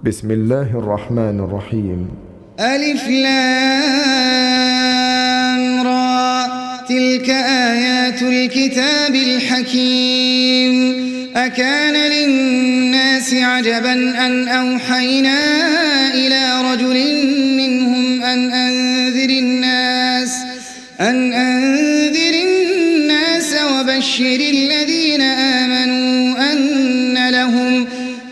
بسم الله الرحمن الرحيم. ألف لام را، تلك آيات الكتاب الحكيم. أكان للناس عجبا أن أوحينا إلى رجل منهم أن أنذر الناس وبشر الذين آمنوا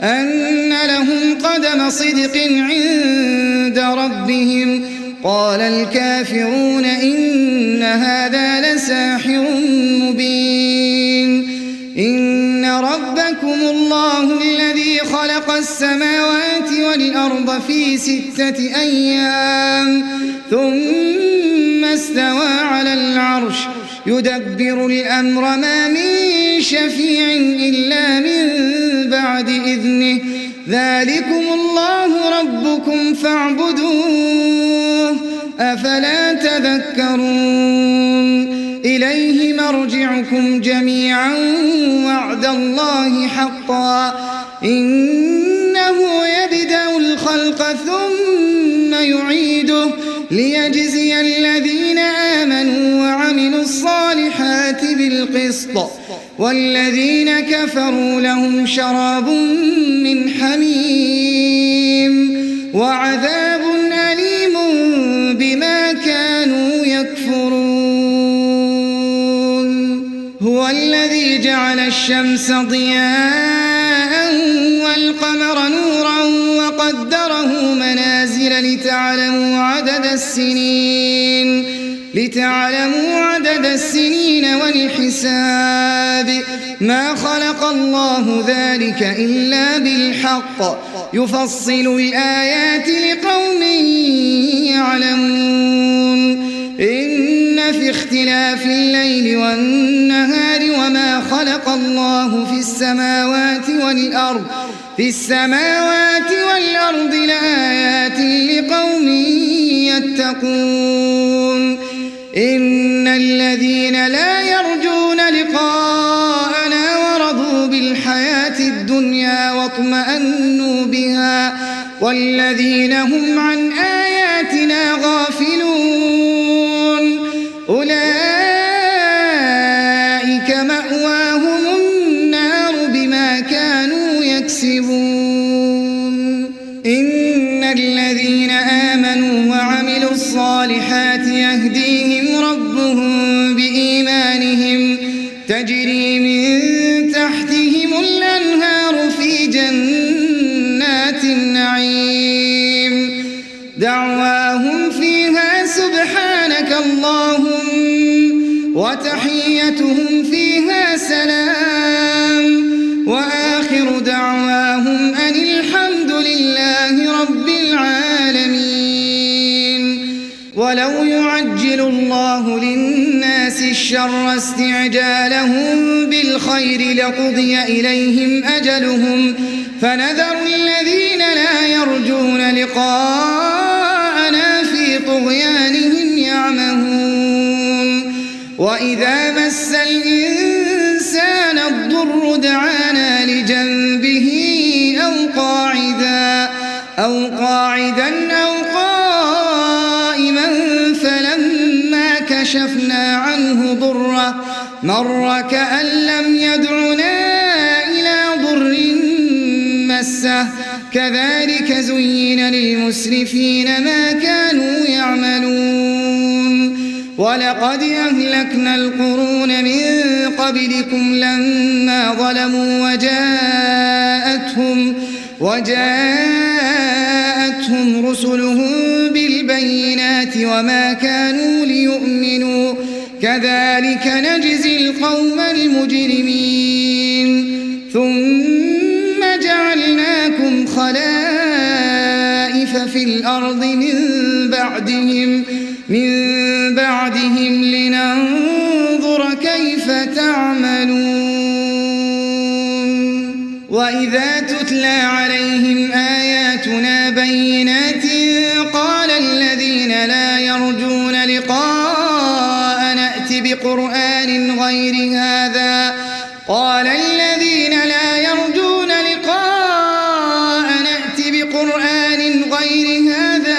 أن لهم قدم صدق عند ربهم. قال الكافرون إن هذا لساحر مبين. إن ربكم الله الذي خلق السماوات والأرض في 6 أيام ثم استوى على العرش يدبر الأمر ما من شفيع إلا من بعد إذنه. ذلكم الله ربكم فاعبدوه أفلا تذكرون. إليه مرجعكم جميعا وعد الله حقا إنه يبدأ الخلق ثم يعيده ليجزي الذين آمنوا وعملوا الصالحات بالقسط والذين كفروا لهم شراب من حميم وعذاب أليم بما كانوا يكفرون. هو الذي جعل الشمس ضياء والقمر نورا وقدره منازل لتعلموا عدد السنين والحساب. ما خلق الله ذلك إلا بالحق يفصل الآيات لقوم يعلمون. إن في اختلاف الليل والنهار وما خلق الله في السماوات والأرض لآيات لقوم يتقون. إن الذين لا يرجون لقاءنا ورضوا بالحياة الدنيا واطمأنوا بها والذين هم عن آياتنا غافلون أولئك مأواهم النار بما كانوا يكسبون. إن الذين آمنوا وعملوا الصالحات يهديهم ربهم بإيمانهم تجري من تحتهم الأنهار في جنات النعيم. دعواهم فيها سبحانك اللهم وتحيتهم فيها سلام وآخر دعواهم أن الحمد لله رب العالمين. ولو يعجل الله للناس الشر استعجالهم بالخير لقضي إليهم أجلهم فنذر الذين لا يرجون لقاءنا في طغيانهم يعمهون. وإذا مس الإنسان الضر دعانا لجنبه أو قاعدا أو قائما فلما كشفنا عنه ضره مر كأن لم يدعنا إلى ضر مسه. كذلك زين للمسرفين ما كانوا يعملون. ولقد أهلكنا القرون من قبلكم لما ظلموا وجاءتهم رسلهم بالبينات وما كانوا ليؤمنوا. كذلك نجزي القوم المجرمين. ثم جعلناكم خلائف في الأرض من بعدهم لننظر كيف تعملون. وإذا تتلى عليهم آياتنا بينات قال الذين لا يرجون لقاء نأت بقرآن غير هذا بقرآن غير هذا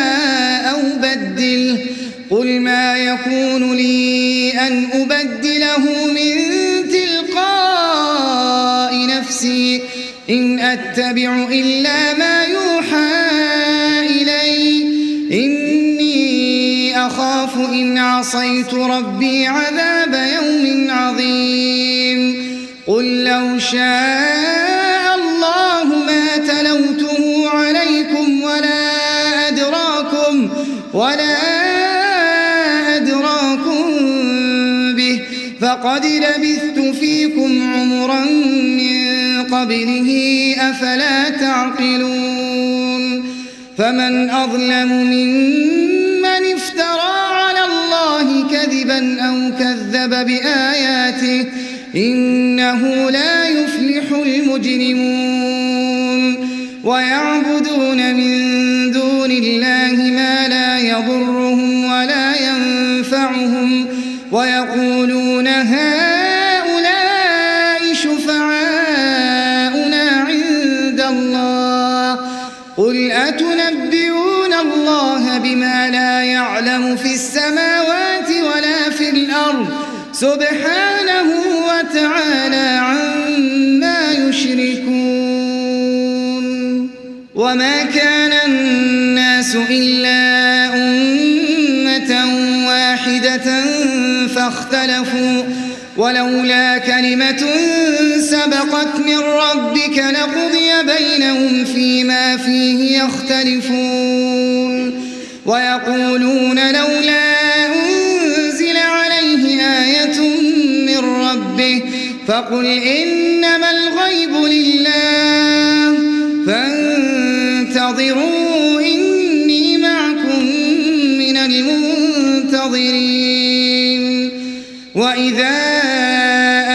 أو بدله قل ما يكون لي أن أبدله من تلقاء نفسي إن أتبع إلا ما يوحى إلي إني أخاف إن عصيت ربي عذاب يوم عظيم قل لو شاء الله ما تلوته عليكم ولا أدراكم به فقد لبثت فيكم عمرا من قبله أفلا تعقلون فمن أظلم ممن افترى على الله كذبا أو كذب بآياته إنه لا يفلح المجرمون ويعبدون من دون الله ما لا يضرهم ولا ينفعهم ويقولون هؤلاء شفعاؤنا عند الله قل أتنبئون الله بما لا يعلم في السماوات ولا في الأرض سبحانه وتعالى عما يشركون وما كان الناس إلا أمة واحدة فاختلفوا ولولا كلمة سبقت من ربك لقضي بينهم فيما فيه يختلفون ويقولون لولا أنزل عليه آية من ربه فقل إنما الغيب لله فانتظروا إني معكم من المنتظرين وإذا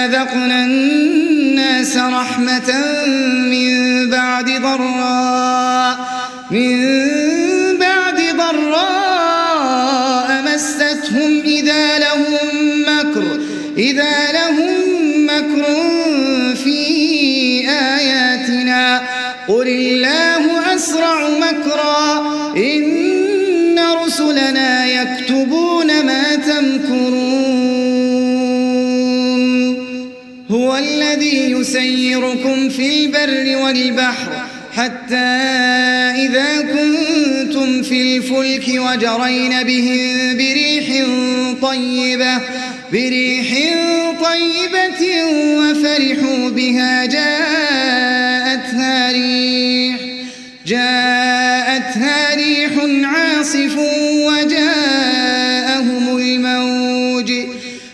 أذقنا الناس رحمة من بعد ضراء مستهم إذا لهم مكر في آياتنا قل الله أسرع مكرا إن رسلنا يكتبون ما تمكرون هو الذي يسيركم في البر والبحر حتى إذا كنتم في الفلك وجرين بهم بريح طيبة وفرحوا بها جاءتها ريح عاصف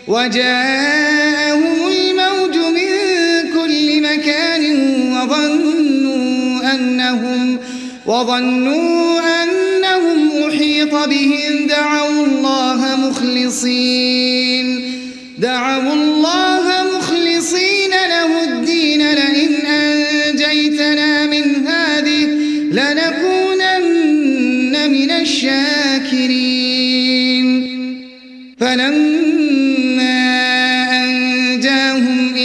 وجاءهم الموج من كل مكان وظنوا أنهم أحيط بهم دعوا الله مخلصين له الدين لئن أنجيتنا من هذه لنكونن من الشاكرين فلما أنجاهم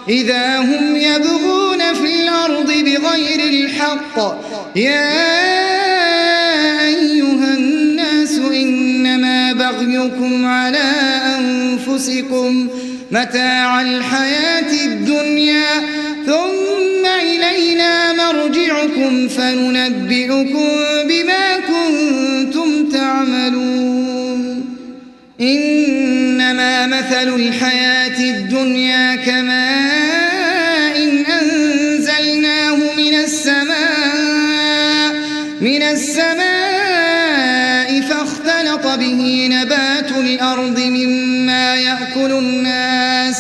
إذا هم يبغون في الأرض بغير الحق يا أيها الناس إنما بغيكم على أنفسكم متاع الحياة الدنيا ثم إلينا مرجعكم فننبئكم بما كنتم تعملون إنما مثل الحياة الدنيا كماء أنزلناه من السماء فاختلط به نبات الأرض مما يأكل الناس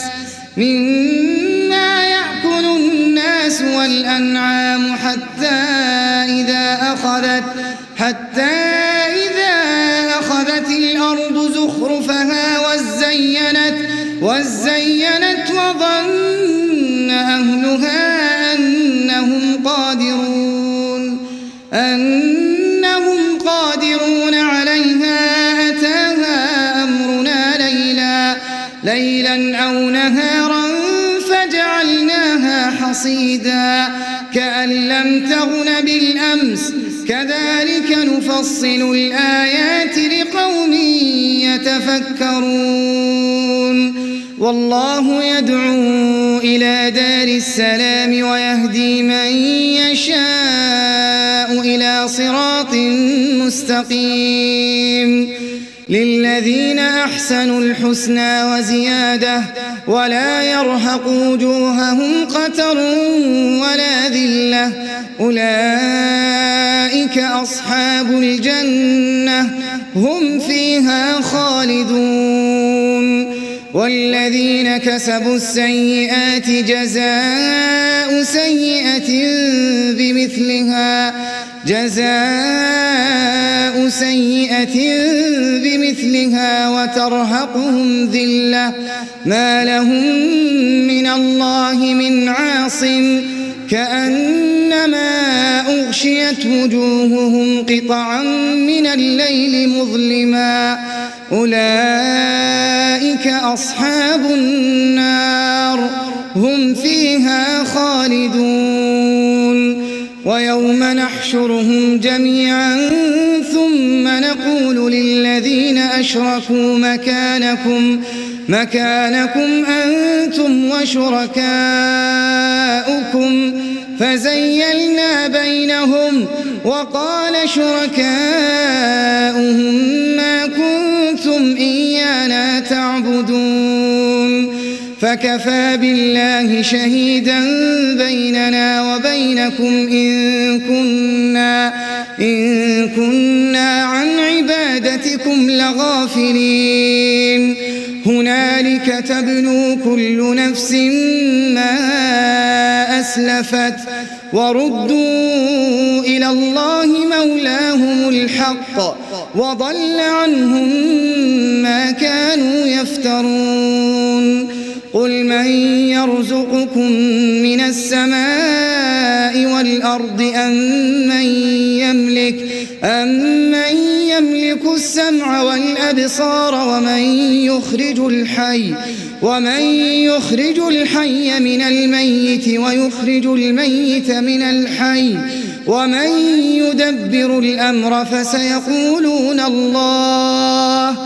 والأنعام حتى إذا أخذت الأرض زخرفها وزينت وظن أهلها أنهم قادرون عليها أتاها أمرنا ليلا أو نهارا فجعلناها حصيدا كأن لم تغن بالأمس كذلك نفصل الآيات لقوم يتفكرون والله يدعو إلى دار السلام ويهدي من يشاء إلى صراط مستقيم للذين أحسنوا الحسنى وزيادة ولا يرهق وجوههم قتر ولا ذلة أولئك أصحاب الجنة هم فيها خالدون والذين كسبوا السيئات جزاء سيئة بمثلها وترهقهم ذلة ما لهم من الله من عاصم كأنما أغشيت وجوههم قطعا من الليل مظلما أولئك أصحاب النار هم فيها خالدون ويوم نحشرهم جميعا ثم نقول للذين أشركوا مكانكم أنتم وشركاؤكم فزيلنا بينهم وقال شركاؤهم ما كنتم إيانا تعبدون فكفى بالله شهيدا بيننا وبينكم إن كنا عن عبادتكم لغافلين هنالك تبلو كل نفس ما أسلفت وردوا إلى الله مولاهم الحق وضل عنهم ما كانوا يفترون قل من يرزقكم من السماء والأرض أمن يملك السمع والأبصار ومن يخرج الحي من الميت ويخرج الميت من الحي ومن يدبر الأمر فسيقولون الله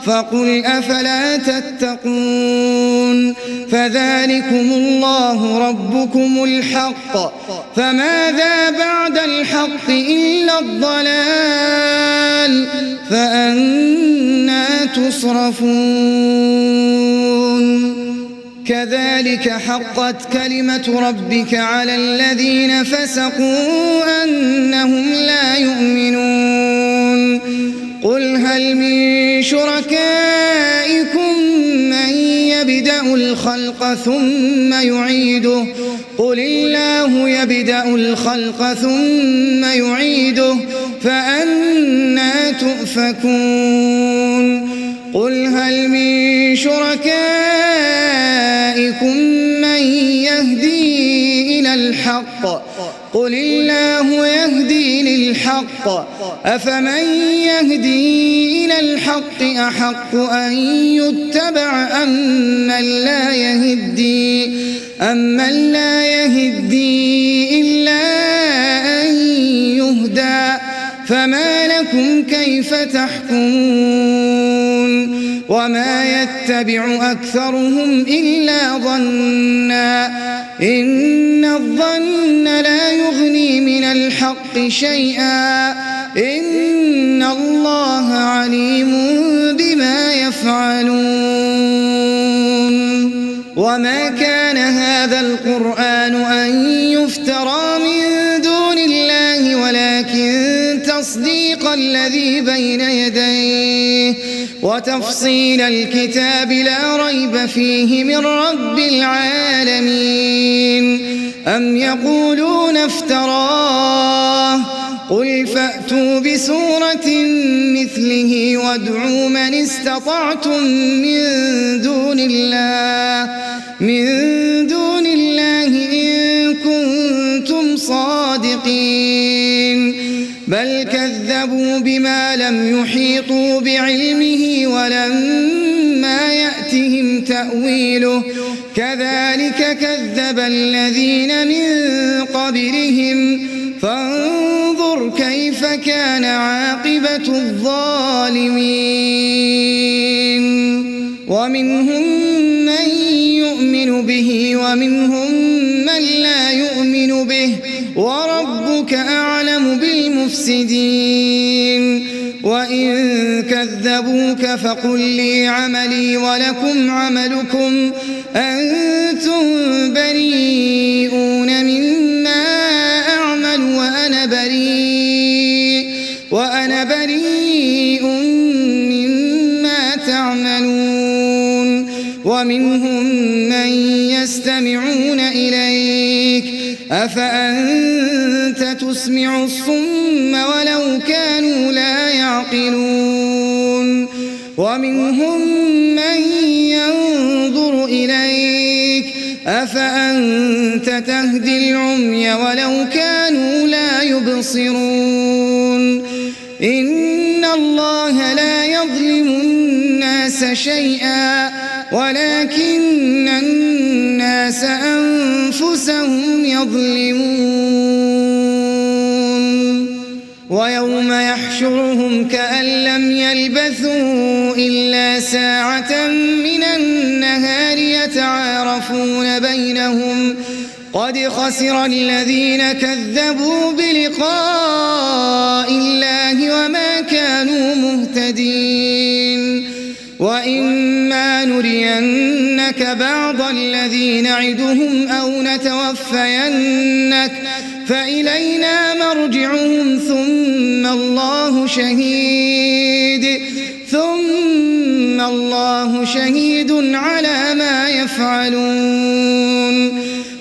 فقل أفلا تتقون فذلكم الله ربكم الحق فماذا بعد الحق إلا الضلال فأنى تصرفون كذلك حقت كلمة ربك على الذين فسقوا أنهم لا يؤمنون قل هل من شركائكم من يبدأ الخلق ثم يعيده قل الله يبدأ الخلق ثم يعيده فأنى تؤفكون قل هل من شركائكم من يهدي إلى الحق قل الله يهدي للحق أفمن يهدي إلى الحق أحق أن يتبع أمن لا يهدي إلا أن يهدى فما لكم كيف تحكمون وما يتبع أكثرهم إلا ظنا إن الظن لا يغني من الحق شيئا إن الله عليم بما يفعلون وما كان هذا القرآن أن يفترى من دون الله ولكن تصديق الذي بين يديه وتفصيل الكتاب لا ريب فيه من رب العالمين أم يقولون افتراه قل فأتوا بسورة مثله وادعوا من استطعتم من دون الله إن كنتم صادقين بل كذبوا بما لم يحيطوا بعلمه ولما يأتهم تأويله كذلك كذب الذين من قبلهم فانظر كيف كان عاقبة الظالمين ومنهم من يؤمن به ومنهم من لا يؤمن به وربك أعلم بالمفسدين وإن كذبوك فقل لي عملي ولكم عملكم أنتم بريئون مما أعمل وأنا بريء مما تعملون ومنهم من يستمعون إليك أفأنت تسمع الصم ولو كانوا لا يعقلون ومنهم من ينظر إليك أفأنت تهدي العمي ولو كانوا لا يبصرون إن الله لا يظلم الناس شيئا ولكن الناس أنفسهم يظلمون ويوم يحشرهم كأن لم يلبثوا إلا ساعة من النهار يتعارفون بينهم قد خسر الذين كذبوا بلقاء الله وما كانوا مهتدين وإما نرينك بعض الذي نعدهم أو نتوفينك فإلينا مرجعهم ثم الله شهيد على ما يفعلون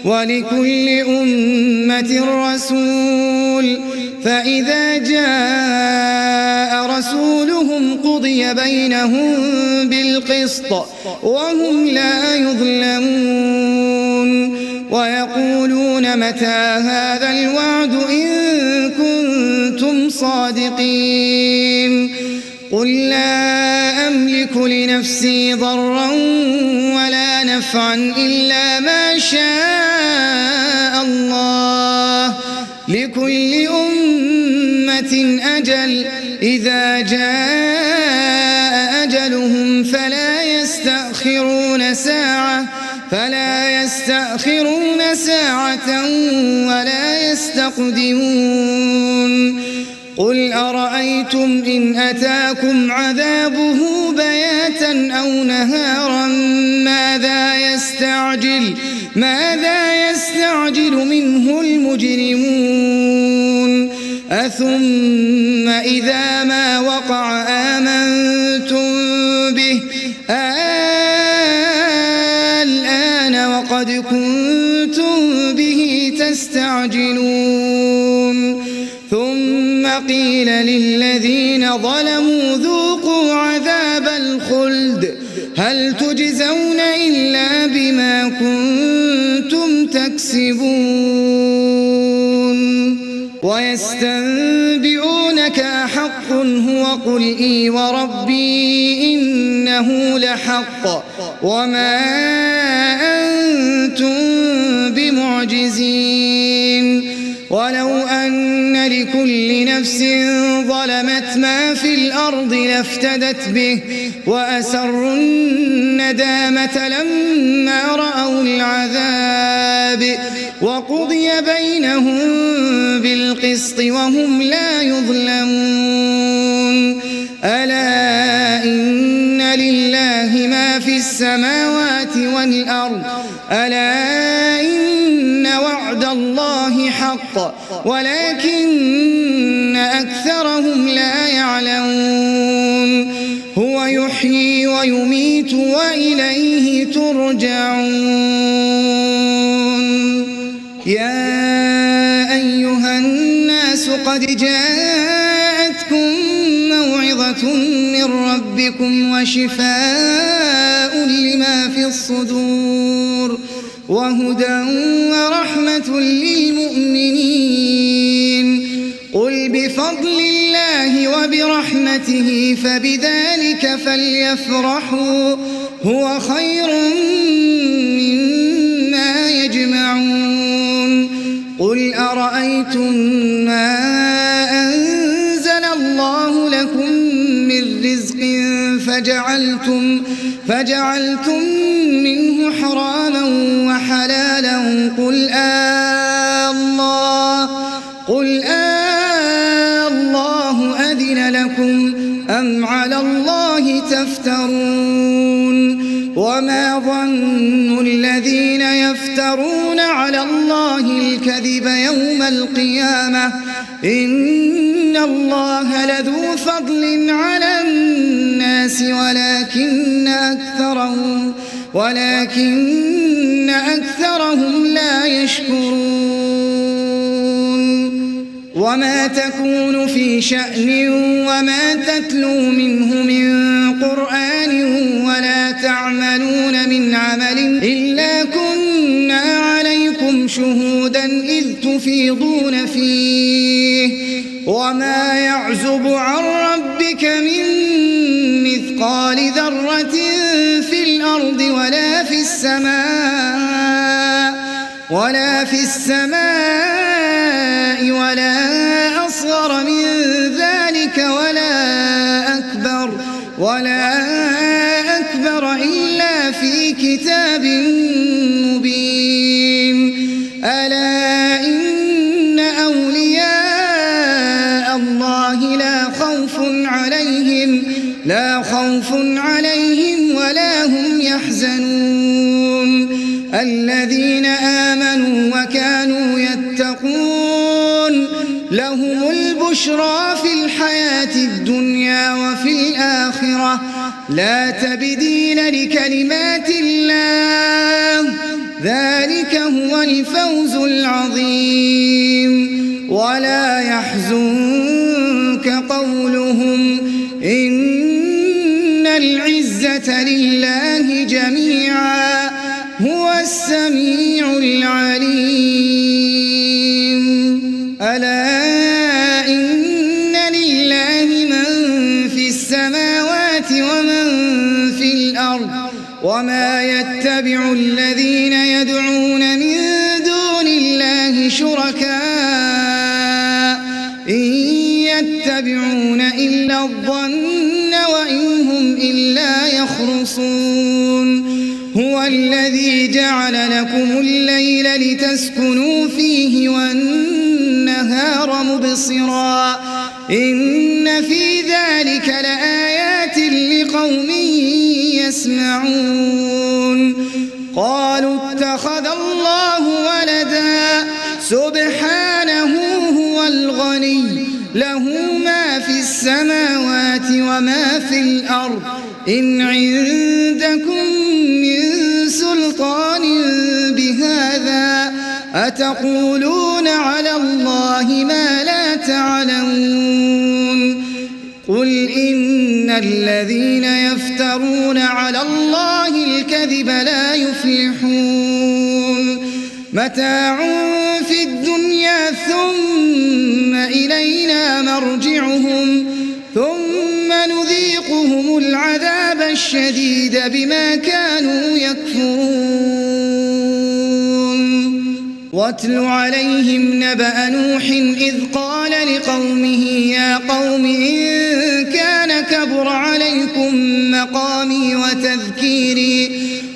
ولكل أمة رسول فإذا جاء رسولهم قضي بينهم بالقسط وهم لا يظلمون ويقولون متى هذا الوعد إن كنتم صادقين قل لا أملك لنفسي ضرا ولا نفعا إلا ما شاء الله لكل أمة أجل إذا جاء أجلهم فلا يستأخرون ساعة ولا يستقدمون قل أرأيتم إن أتاكم عذابه بياتا أو نهارا ماذا يستعجل منه المجرمون أثم إذا ما وقع آمنتم به الآن وقد كنتم به تستعجلون ثم قيل للذين ظلموا ذوقوا عذاب الخلد هل تجزون إلا بما كنتم تكسبون ويستنبئونك أحق هو قل إي وربي إنه لحق وما أنتم بمعجزين ولو أن لكل نفس ظلمت ما في الأرض لافتدت به وأسروا الندامة لما رأوا العذاب وقضي بينهم بالقسط وهم لا يظلمون ألا إن لله ما في السماوات والأرض ألا إن وعد الله حق ولكن أكثرهم لا يعلمون هو يحيي ويميت وإليه ترجعون يا أيها الناس قد جاءتكم موعظة من ربكم وشفاء لما في الصدور وهدى ورحمة للمؤمنين قل بفضل بفضل الله وبرحمته فبذلك فليفرحوا هو خير مما يجمعون قل أرأيتم ما أنزل الله لكم من رزق فجعلتم منه حراما وحلالا قل الله أذن لكم أم على الله تفترون وما ظن الذين يفترون على الله الكذب يوم القيامة إن الله لذو فضل على الناس ولكن أكثرهم لا يشكرون وما تكون في شأن وما تتلو منه من قرآن ولا تعملون من عمل إلا كنا عليكم شهودا إذ تفيضون فيه وما يعزب عن ربك من مثقال ذرة في الأرض ولا في السماء ولا أصغر من ذلك ولا أكبر إلا في كتاب مبين ألا إن أولياء الله لا خوف عليهم ولا هم يحزنون الذين آمنوا وكانوا يتقون لهم البشرى في الحياة الدنيا وفي الآخرة لا تبديل لكلمات الله ذلك هو الفوز العظيم ولا يحزنك قولهم إن العزة لله جميعا هو السميع العليم ألا إن لله من في السماوات ومن في الأرض وما يتبع الذين يدعون من دون الله شركاء إن يتبعون إلا الظن وإن هم إلا يخرصون هو الذي جعل لكم الليل لتسكنوا فيه والنهار مبصرا إن في ذلك لآيات لقوم يسمعون قالوا اتخذ الله ولدا سبحانه هو الغني له ما في السماوات وما في الأرض إن عندكم من سلطان بهذا أتقولون على الله ما لا تعلمون قل إن الذين يفترون على الله الكذب لا يفلحون متاع في الدنيا ثم إلينا مرجعهم ثم نذيقهم العذاب الشديد بما كانوا يكفرون واتل عليهم نبأ نوح إذ قال لقومه يا قوم إن كان كبر عليكم مقامي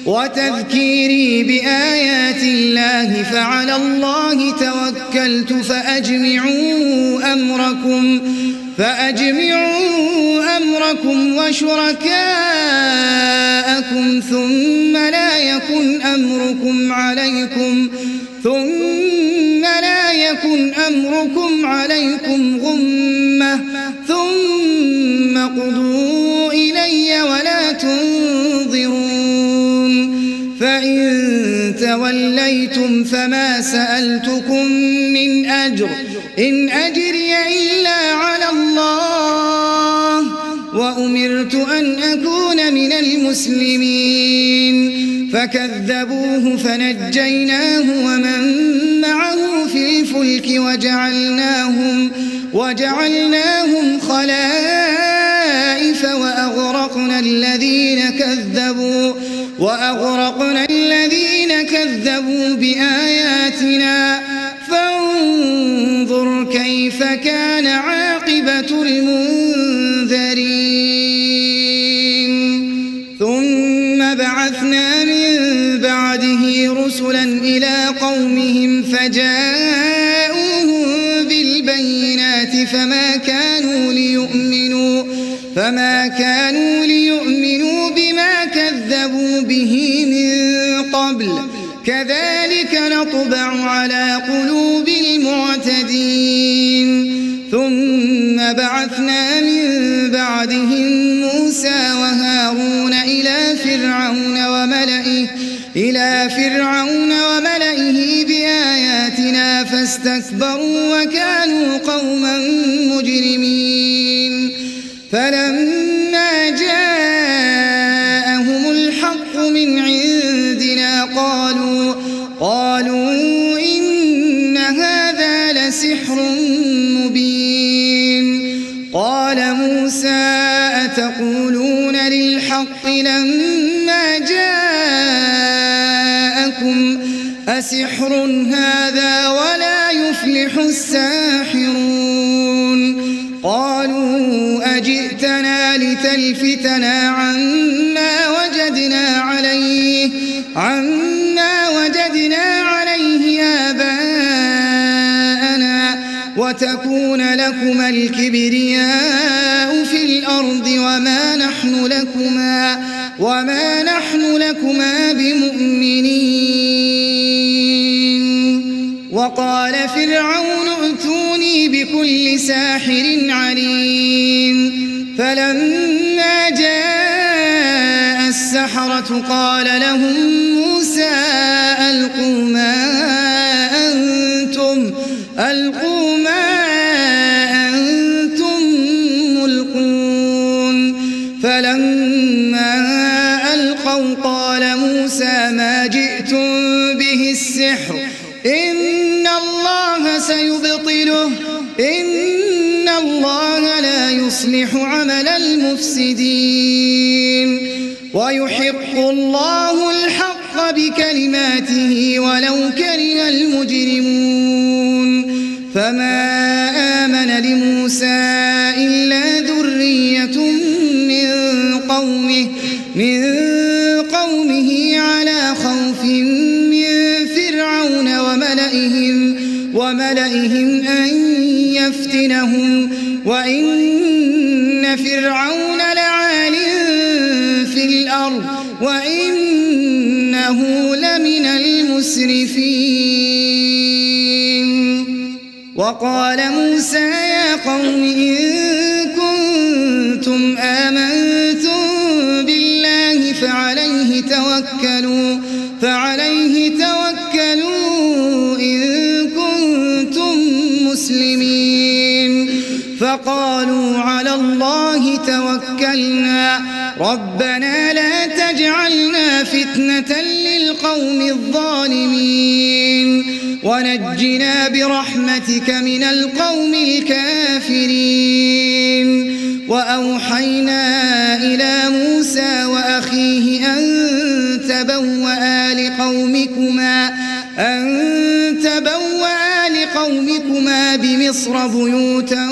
وتذكيري بآيات الله فعلى الله توكلت فأجمعوا أمركم وشركاءكم ثم لا يكن أمركم عليكم غمة ثم قضوا إلي ولا تنظرون فإن توليتم فما سألتكم من أجر إن أجري إلا على الله وأمرت أن أكون من المسلمين فكذبوه فنجيناه ومن معه في في الفلك وجعلناهم خلائف وأغرقنا الذين كذبوا بآياتنا فانظر كيف كان عاقبة المنذرين ثم بعثنا من بعده رسلا إلى قومهم فجاءوهم بالبينات فما كانوا ليؤمنوا بما كذبوا به من قبل كذلك نطبع على قلوب المعتدين ثم بعثنا من بعدهم موسى وهارون إلى فرعون وملئه بآياتنا فاستكبروا وكانوا قوما مجرمين فلما جاءهم الحق من عندنا قالوا إن هذا لسحر مبين قال موسى أتقولون للحق لما جاءكم أسحر هذا ولا يفلح الساحرون قالوا أجئتنا لتلفتنا عما وجدنا عليه آباءنا وتكون لكما الكبرياء في الأرض وما نحن لكما بمؤمنين وقال فرعون ائتوني بكل ساحر عليم فلما جاء السحرة قال لهم موسى ألقوا ما أنتم ملقون فلما ألقوا قال موسى ما جئتم به السحر إن الله سيبطله إن الله لا يصلح عمل المفسدين ويحق الله الحق بكلماته ولو كره المجرمون فما آمن لموسى إلا ذرية من قومه على خوف من فرعون وملئهم أن يفتنهم وإن فرعون لعال في الأرض وإنه لمن المسرفين وقال موسى يا قوم إن كنتم آمنتم بالله فعليه توكلوا إن كنتم مسلمين فقالوا على الله توكلنا ربنا لا تجعلنا فتنة للقوم الظالمين ونجنا برحمتك من القوم الكافرين وأوحينا إلى موسى وأخيه أن تبوأ بمصر بيوتا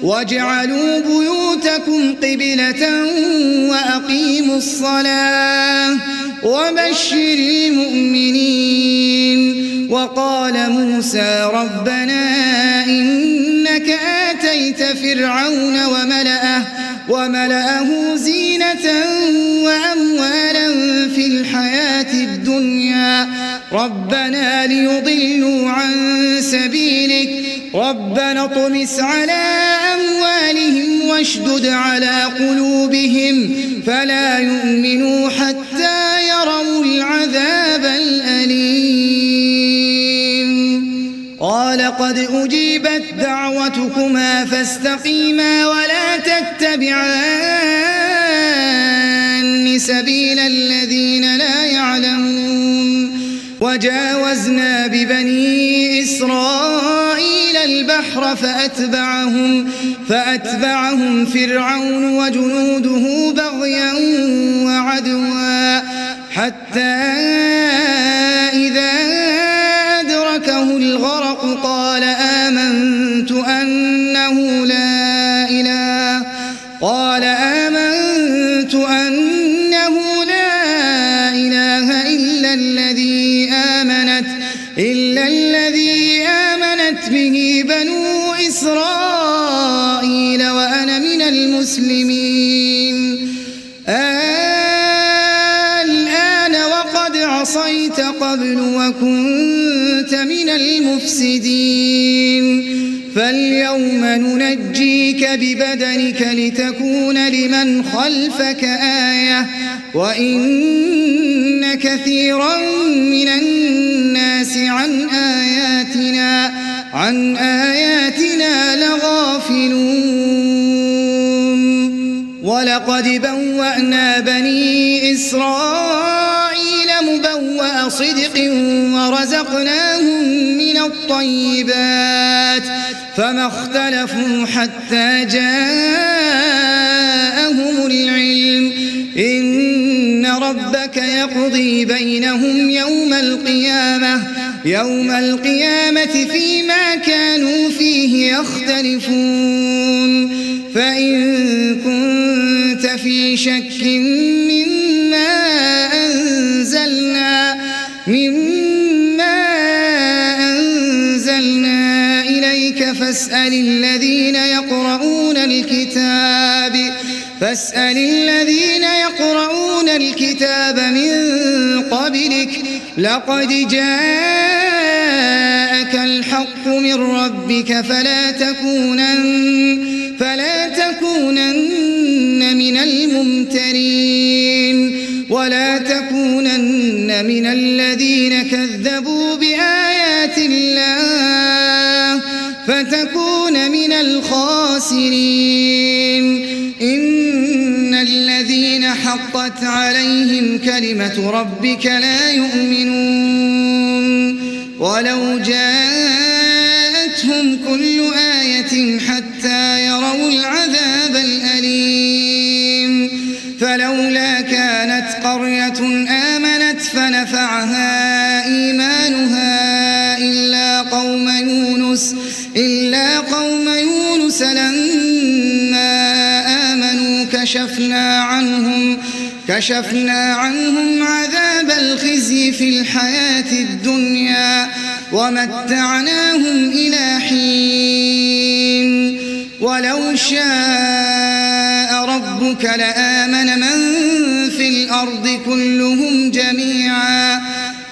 واجعلوا بيوتكم قبلة وأقيموا الصلاة وبشر المؤمنين وقال موسى ربنا إنك آتيت فرعون وملأه زينة وأموالا في الحياة الدنيا ربنا ليضلوا عن سبيلك ربنا اطمس على أموالهم واشدد على قلوبهم فلا يؤمنوا حتى يروا العذاب الأليم قال قد أجيبت دعوتكما فاستقيما ولا تتبعان سبيل الذين لا يعلمون وجاوزنا ببني إسرائيل البحر فأتبعهم فرعون وجنوده بغيا وعدوا حتى إذا أدركه الغرق قال آمنت أنه لا إله إلا الذي آمنت به بنو إسرائيل وأنا من المسلمين. الآن وقد عصيت قبل وكنت من المفسدين فاليوم ننجيك ببدنك لتكون لمن خلفك آية وإن كثيرا من الناس عن آياتنا لغافلون. ولقد بوأنا بني إسرائيل مبوأ صدق ورزقناهم من الطيبات فما اختلفوا حتى جاءهم العلم إن ربك يقضي بينهم يوم القيامة فيما كانوا فيه يختلفون. فإن كنت في شك مما أنزلنا إليك فاسأل الذين يقرؤون الكتاب من قبلك لقد جاءك الحق من ربك فلا تكونن من الممترين ولا تكونن من الذين كذبوا بآيات الله فتكون من الخاسرين. إن الذين حقت عليهم كلمة ربك لا يؤمنون ولو جاءتهم كل آية حتى يروا العذاب الأليم. فلولا كانت قرية آمنت فنفعها إيمانها إلا قوم يونس لما آمنوا كشفنا عنهم عذاب الخزي في الحياة الدنيا ومتعناهم إلى حين. ولو شاء ربك لآمن من في الأرض كلهم جميعا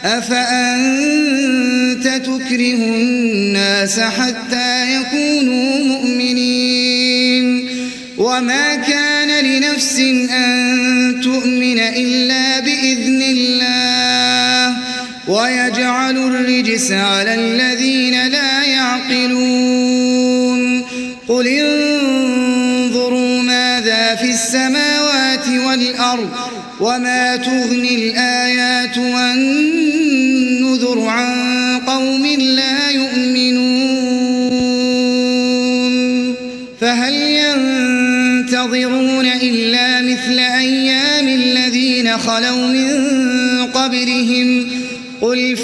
أفأنت تكره الناس حتى يكونوا مؤمنين. وما كان لنفس أن تؤمن إلا بإذن الله ويجعل الرجس على الذين لا يعقلون. قل انظروا ماذا في السماوات والأرض وما تغني الآيات والنذر عن قوم لا يؤمنون. فهل ينتظرون إلا مثل أيام الذين خلوا من قبلهم قل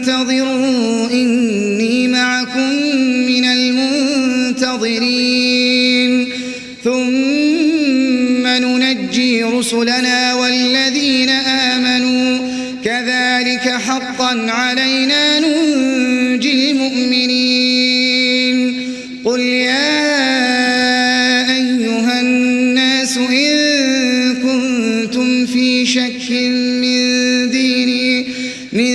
فانتظروا إني معكم من المنتظرين ثم ننجي رسلنا والذين آمنوا كذلك حقا علينا ننجي المؤمنين. قل يا أيها الناس إن كنتم في شك من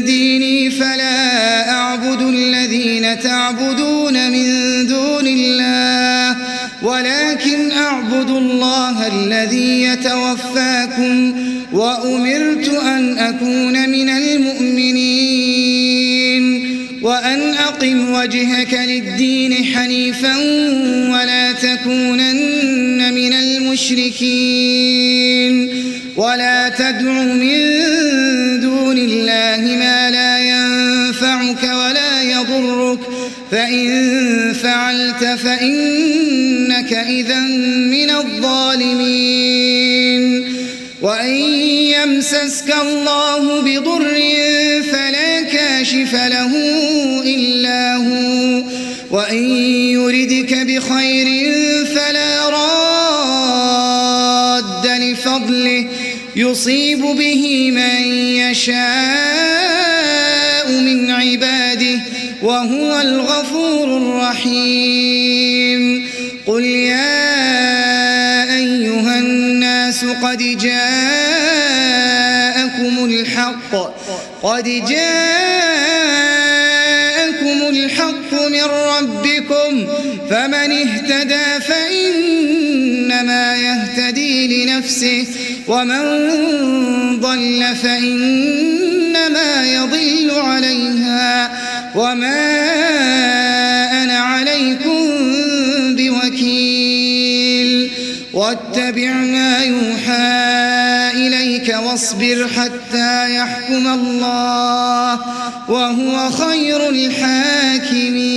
ديني فلا أعبد الذين تعبدون من دون الله ولكن أعبد الله الذي يتوفاكم وأمرت أن أكون من المؤمنين وأن أقم وجهك للدين حنيفا ولا تكونن من المشركين ولا تدع من دون الله ينفعك ولا يضرك فإن فعلت فإنك إذا من الظالمين وإن يمسسك الله بضر فلا كاشف له إلا هو وإن يردك بخير فلا راد لفضله يصيب به من يشاء من عباده وهو الغفور الرحيم قل يا أيها الناس قد جاءكم الحق من ربكم فمن اهتدى فإنما يهتدي لنفسه ومن ضل فإنما يضل عليها وما أنا عليكم بوكيل واتبع ما يوحى إليك واصبر حتى يحكم الله وهو خير الحاكمين